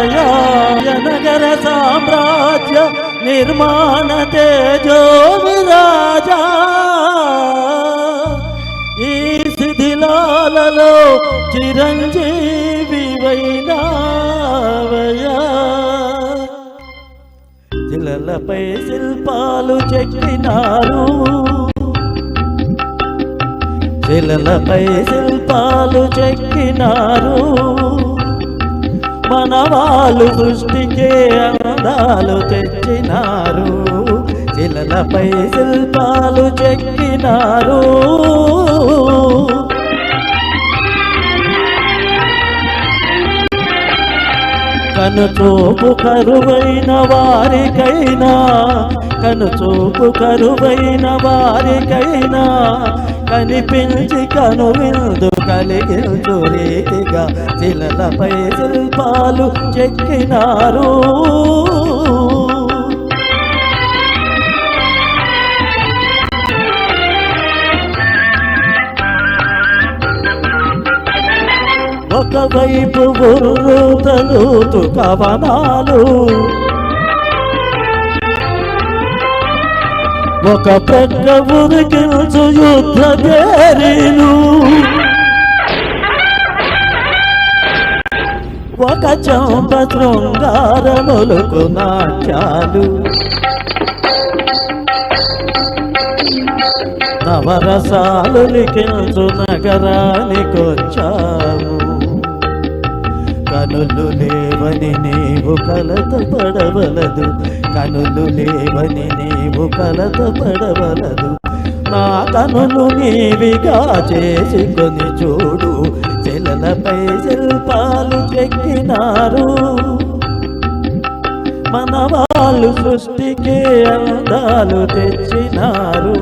నగర సామ్రాజ్య నిర్మాణ తేజో విరాజా ఈ శిథిలాలలో చిరంజీవి వైనావయా శిలలపై శిల్పాలు చెక్కినారు శిలలపై శిల్పాలు చెక్కినారు మనవాళ్ళు సృష్టికే అందాలు తెచ్చినారు శిలలపై శిల్పాలు చెక్కినారు కనుచూపు కరువైన వారికైనా కనుచూపు కరువైన వారికైనా కనిపించి కనువిందు కలిగించు రీతిగా శిలలపై శిల్పాలు చెక్కినారు ఒకవైపు ఉర్రూతలూతు కవనాలు ఒక ప్రక్క ఉరికిల్చు యుద్ధ పేరీలు ఒక చంప శృంగారములకు నాట్యాలు నవరసాలు లిఖించు నగరానికొచ్చాము కనులు లేవని నీవు కలత పడవలదు కనులు లేవని నీవు కలత పడవలదు నా కనులు నీవిగా చేసుకొని చూడు శిలలపై శిల్పాలు చెక్కినారు మన వాళ్ళు సృష్టికే అందాలు తెచ్చినారు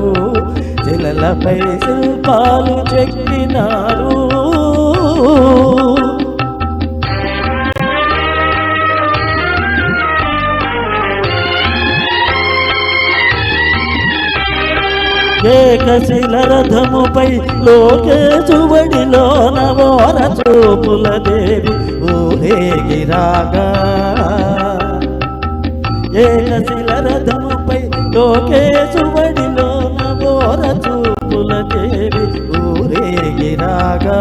శిలలపై శిల్పాలు చెక్కినారు ఏకశిల రథముపై లోకేశువడిలో నవోర చూపుల దేవి ఊరేగిరాగా ఏకశిల రథముపై లోకేశువడిలో నవోర చూపుల దేవి ఊరేగిరాగా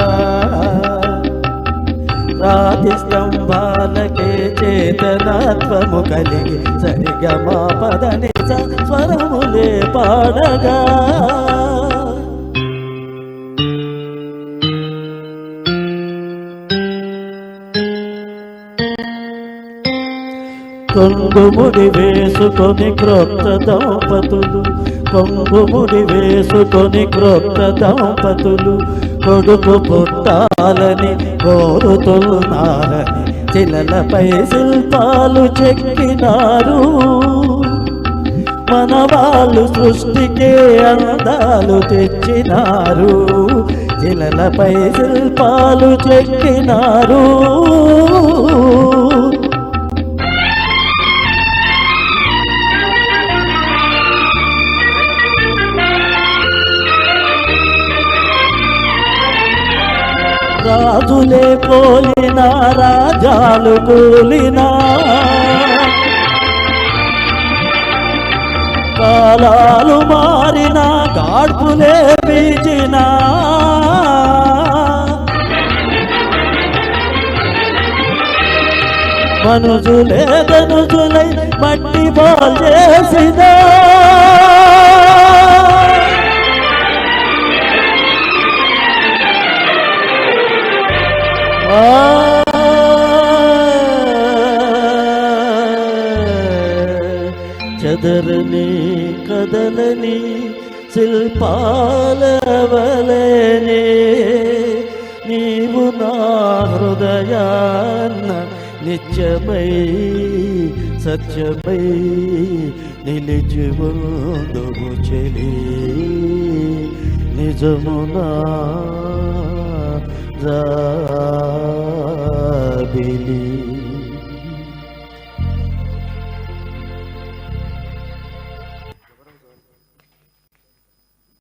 రాతి స్తంభాలకే చేతనాత్వము కలిగి సరిగమా పదని స్వరములే పాడగా కొంగుముడి వేసుకొని క్రొత్త దంపతులు కొంగుముడి వేసుకొని క్రొత్త దంపతులు కొడుకు పుట్టాలని కోరుతున్నారని శిలలపై శిల్పాలు చెక్కినారు మన వాళ్ళు సృష్టికే అందాలు తెచ్చినారు శిలలపై శిల్పాలు చెక్కినారు రాజులే పోలినా రాజాలు కూలినా కాలాలు మారినా గాడ్పులే బీచినా మనుజులే ధనుజులై మట్టి బాల్ చేసినా చెదరని కదలని శిల్పాలవలనే నీవు నా హృదయాన్న నిత్యమై సత్యమై నిలిచి ఉందువు చెలి నిజమునా జాబిలి